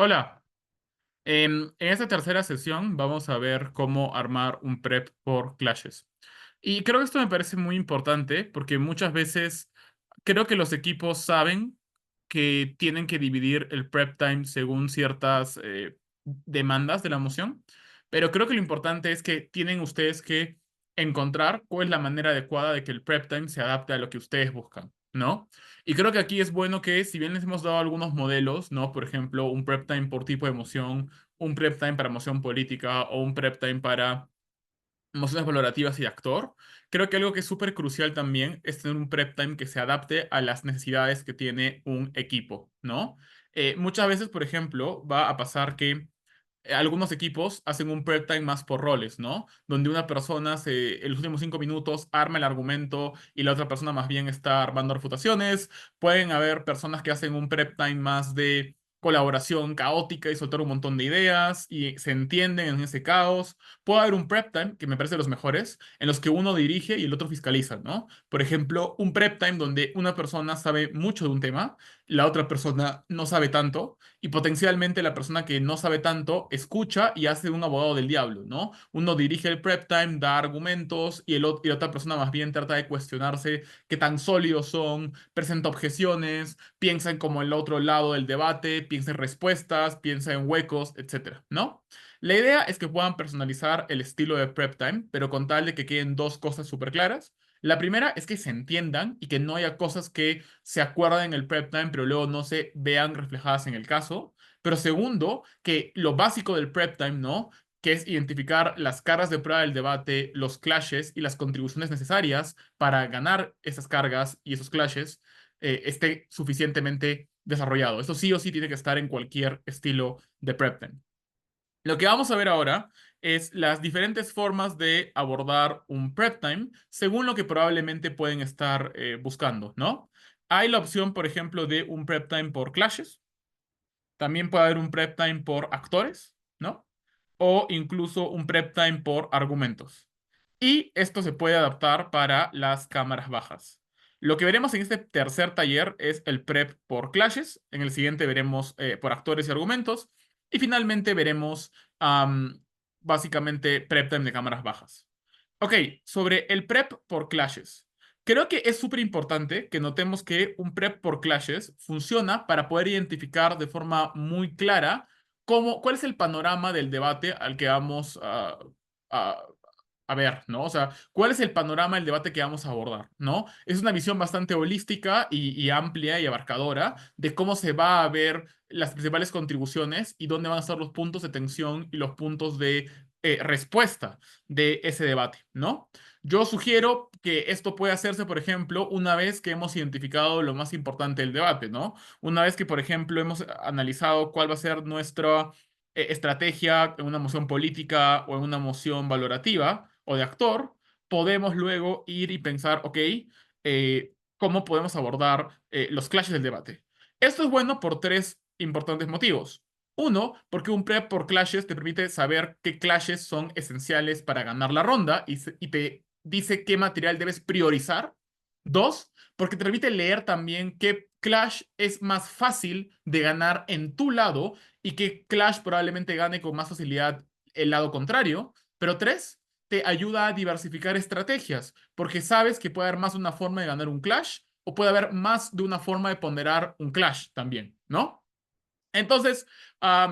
Hola, en esta tercera sesión vamos a ver cómo armar un prep por clashes. Y creo que esto me parece muy importante porque muchas veces creo que los equipos saben que tienen que dividir el prep time según ciertas demandas de la moción, pero creo que lo importante es que tienen ustedes que encontrar cuál es la manera adecuada de que el prep time se adapte a lo que ustedes buscan, ¿no? Y creo que aquí es bueno que, si bien les hemos dado algunos modelos, ¿no? Por ejemplo, un prep time por tipo de emoción, un prep time para emoción política o un prep time para emociones valorativas y actor, creo que algo que es súper crucial también es tener un prep time que se adapte a las necesidades que tiene un equipo, ¿no? Muchas veces, por ejemplo, va a pasar que algunos equipos hacen un prep time más por roles, ¿no? Donde una persona en los últimos 5 minutos arma el argumento y la otra persona más bien está armando refutaciones. Pueden haber personas que hacen un prep time más de colaboración caótica y soltar un montón de ideas y se entienden en ese caos. Puede haber un prep time, que me parece de los mejores, en los que uno dirige y el otro fiscaliza, ¿no? Por ejemplo, un prep time donde una persona sabe mucho de un tema, la otra persona no sabe tanto y potencialmente la persona que no sabe tanto escucha y hace un abogado del diablo, ¿no? Uno dirige el prep time, da argumentos y la otra persona más bien trata de cuestionarse qué tan sólidos son, presenta objeciones, piensa en como el otro lado del debate, piensa en respuestas, piensa en huecos, etcétera, ¿no? La idea es que puedan personalizar el estilo de prep time, pero con tal de que queden dos cosas súper claras. La primera es que se entiendan y que no haya cosas que se acuerden en el prep time, pero luego no se vean reflejadas en el caso. Pero segundo, que lo básico del prep time, ¿no? Que es identificar las cargas de prueba del debate, los clashes y las contribuciones necesarias para ganar esas cargas y esos clashes, esté suficientemente desarrollado. Esto sí o sí tiene que estar en cualquier estilo de prep time. Lo que vamos a ver ahora es las diferentes formas de abordar un prep time según lo que probablemente pueden estar buscando, ¿no? Hay la opción, por ejemplo, de un prep time por clashes. También puede haber un prep time por actores, ¿no? O incluso un prep time por argumentos. Y esto se puede adaptar para las cámaras bajas. Lo que veremos en este tercer taller es el prep por clashes. En el siguiente veremos por actores y argumentos. Y finalmente veremos básicamente prep time de cámaras bajas. Ok, sobre el prep por clashes. Creo que es súper importante que notemos que un prep por clashes funciona para poder identificar de forma muy clara cuál es el panorama del debate al que vamos a, a ver, ¿no? O sea, cuál es el panorama del debate que vamos a abordar, ¿no? Es una visión bastante holística y amplia y abarcadora de cómo se va a ver las principales contribuciones y dónde van a estar los puntos de tensión y los puntos de respuesta de ese debate, ¿no? Yo sugiero que esto puede hacerse, por ejemplo, una vez que hemos identificado lo más importante del debate, ¿no? Una vez que, por ejemplo, hemos analizado cuál va a ser nuestra estrategia en una moción política o en una moción valorativa o de actor, podemos luego ir y pensar, ok, ¿cómo podemos abordar los clashes del debate? Esto es bueno por tres importantes motivos. Uno, porque un prep por clashes te permite saber qué clashes son esenciales para ganar la ronda y te dice qué material debes priorizar. Dos, porque te permite leer también qué clash es más fácil de ganar en tu lado y qué clash probablemente gane con más facilidad el lado contrario. Pero tres, te ayuda a diversificar estrategias, porque sabes que puede haber más de una forma de ganar un clash o puede haber más de una forma de ponderar un clash también, ¿no? Entonces,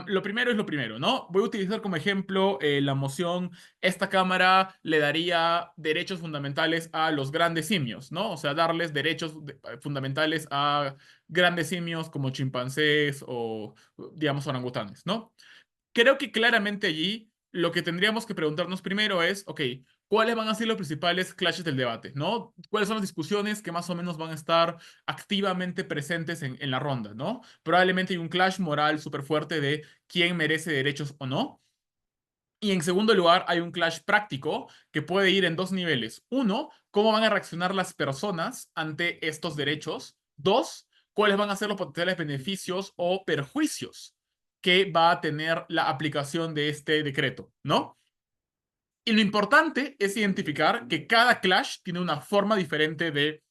lo primero es lo primero, ¿no? Voy a utilizar como ejemplo la moción, esta cámara le daría derechos fundamentales a los grandes simios, ¿no? O sea, darles derechos fundamentales a grandes simios como chimpancés o, digamos, orangutanes, ¿no? Creo que claramente allí lo que tendríamos que preguntarnos primero es, ok, ¿cuáles van a ser los principales clashes del debate, ¿no? ¿Cuáles son las discusiones que más o menos van a estar activamente presentes en la ronda, ¿no? Probablemente hay un clash moral súper fuerte de quién merece derechos o no. Y en segundo lugar, hay un clash práctico que puede ir en dos niveles. Uno, cómo van a reaccionar las personas ante estos derechos. Dos, cuáles van a ser los potenciales beneficios o perjuicios que va a tener la aplicación de este decreto, ¿no? Y lo importante es identificar que cada clash tiene una forma diferente de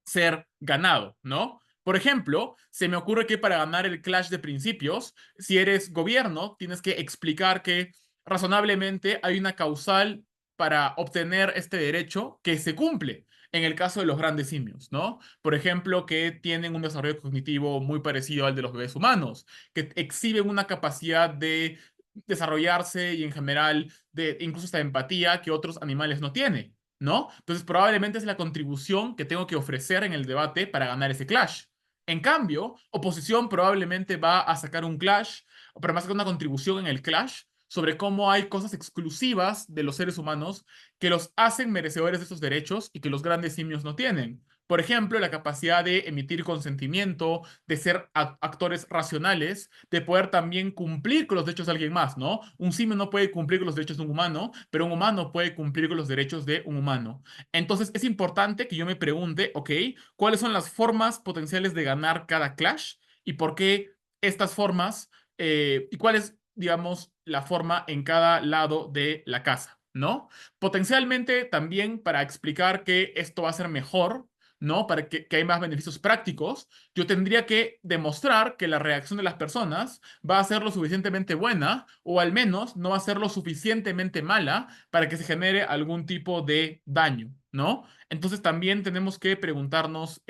ser ganado, ¿no? Por ejemplo, se me ocurre que para ganar el clash de principios, si eres gobierno, tienes que explicar que razonablemente hay una causal para obtener este derecho que se cumple en el caso de los grandes simios, ¿no? Por ejemplo, que tienen un desarrollo cognitivo muy parecido al de los bebés humanos, que exhiben una capacidad de desarrollarse y en general de incluso esta empatía que otros animales no tienen, ¿no? Entonces probablemente es la contribución que tengo que ofrecer en el debate para ganar ese clash. En cambio, oposición probablemente va a sacar un clash, pero va a sacar una contribución en el clash sobre cómo hay cosas exclusivas de los seres humanos que los hacen merecedores de esos derechos y que los grandes simios no tienen. Por ejemplo, la capacidad de emitir consentimiento, de ser actores racionales, de poder también cumplir con los derechos de alguien más, ¿no? Un simio no puede cumplir con los derechos de un humano, pero un humano puede cumplir con los derechos de un humano. Entonces, es importante que yo me pregunte, ok, ¿cuáles son las formas potenciales de ganar cada clash y por qué estas formas y cuál es, digamos, la forma en cada lado de la casa, ¿no? Potencialmente también para explicar que esto va a ser mejor, ¿no? Para que hay más beneficios prácticos, yo tendría que demostrar que la reacción de las personas va a ser lo suficientemente buena o al menos no va a ser lo suficientemente mala para que se genere algún tipo de daño, ¿no? Entonces también tenemos que preguntarnos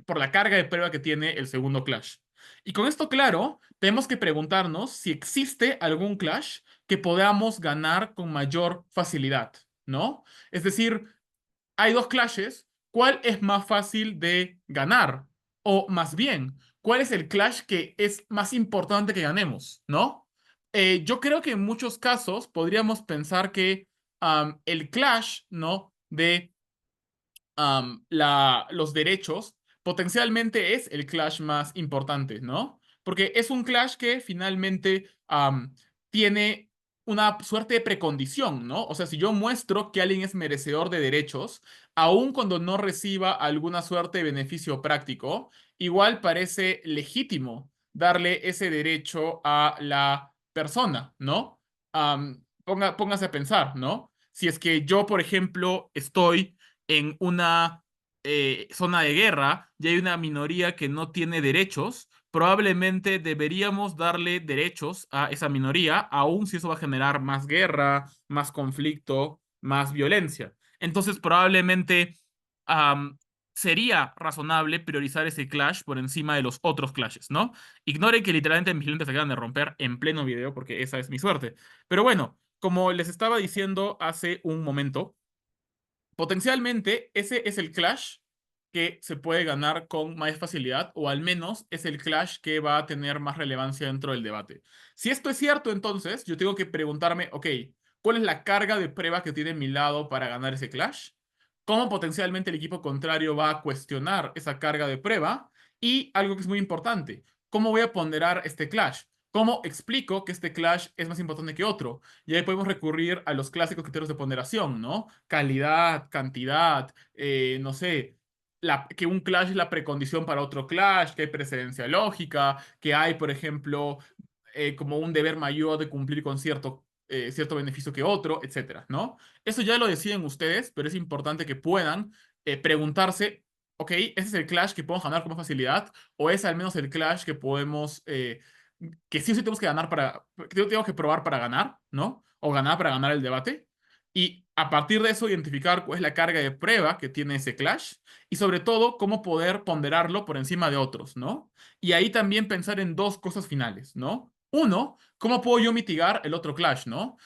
por la carga de prueba que tiene el segundo clash. Y con esto claro, tenemos que preguntarnos si existe algún clash que podamos ganar con mayor facilidad, ¿no? Es decir, hay dos clashes, ¿cuál es más fácil de ganar? O más bien, ¿cuál es el clash que es más importante que ganemos? ¿No? Yo creo que en muchos casos podríamos pensar que el clash, ¿no? De los derechos, potencialmente es el clash más importante, ¿no? Porque es un clash que finalmente tiene una suerte de precondición, ¿no? O sea, si yo muestro que alguien es merecedor de derechos, aun cuando no reciba alguna suerte de beneficio práctico, igual parece legítimo darle ese derecho a la persona, ¿no? Póngase a pensar, ¿no? Si es que yo, por ejemplo, estoy en una zona de guerra y hay una minoría que no tiene derechos, probablemente deberíamos darle derechos a esa minoría, aun si eso va a generar más guerra, más conflicto, más violencia. Entonces, probablemente am, sería razonable priorizar ese clash por encima de los otros clashes, ¿no? Ignoren que literalmente mis lentes se acaban de romper en pleno video porque esa es mi suerte. Pero bueno, como les estaba diciendo hace un momento, potencialmente, ese es el clash que se puede ganar con más facilidad, o al menos es el clash que va a tener más relevancia dentro del debate. Si esto es cierto, entonces yo tengo que preguntarme, ok, ¿cuál es la carga de prueba que tiene mi lado para ganar ese clash? ¿Cómo potencialmente el equipo contrario va a cuestionar esa carga de prueba? Y algo que es muy importante, ¿cómo voy a ponderar este clash? ¿Cómo explico que este clash es más importante que otro? Y ahí podemos recurrir a los clásicos criterios de ponderación, ¿no? Calidad, cantidad, no sé, que un clash es la precondición para otro clash, que hay precedencia lógica, que hay, por ejemplo, como un deber mayor de cumplir con cierto beneficio que otro, etcétera, ¿no? Eso ya lo deciden ustedes, pero es importante que puedan preguntarse, ok, ¿ese es el clash que podemos ganar con más facilidad? ¿O es al menos el clash que podemos que sí o sí tenemos que ganar que tengo que probar para ganar, ¿no? O ganar para ganar el debate. Y a partir de eso, identificar cuál es la carga de prueba que tiene ese clash y sobre todo cómo poder ponderarlo por encima de otros, ¿no? Y ahí también pensar en dos cosas finales, ¿no? Uno, ¿cómo puedo yo mitigar el otro clash, ¿no?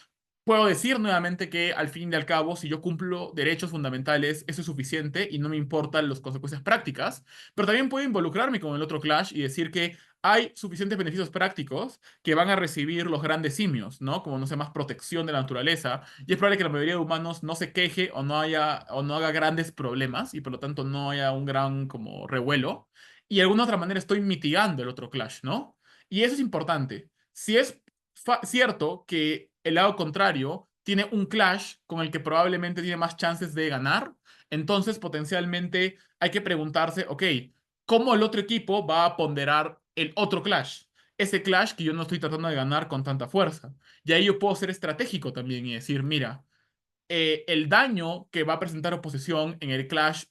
Puedo decir nuevamente que al fin y al cabo, si yo cumplo derechos fundamentales, eso es suficiente y no me importan las consecuencias prácticas, pero también puedo involucrarme con el otro clash y decir que hay suficientes beneficios prácticos que van a recibir los grandes simios, ¿no? Como, no sé, más protección de la naturaleza, y es probable que la mayoría de humanos no se queje o no haga grandes problemas y por lo tanto no haya un gran como revuelo, y de alguna otra manera estoy mitigando el otro clash, ¿no? Y eso es importante. Si es cierto que el lado contrario tiene un clash con el que probablemente tiene más chances de ganar, entonces potencialmente hay que preguntarse, ok, ¿cómo el otro equipo va a ponderar el otro clash? Ese clash que yo no estoy tratando de ganar con tanta fuerza. Y ahí yo puedo ser estratégico también y decir, mira, el daño que va a presentar oposición en el clash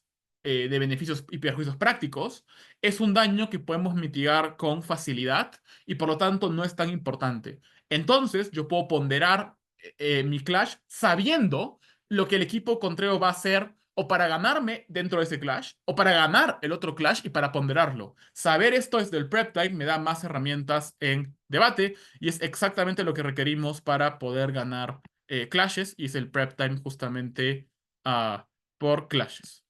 de beneficios y perjuicios prácticos, es un daño que podemos mitigar con facilidad y por lo tanto no es tan importante. Entonces, yo puedo ponderar mi clash sabiendo lo que el equipo contrario va a hacer o para ganarme dentro de ese clash, o para ganar el otro clash y para ponderarlo. Saber esto desde el prep time me da más herramientas en debate y es exactamente lo que requerimos para poder ganar clashes y es el prep time justamente por clashes.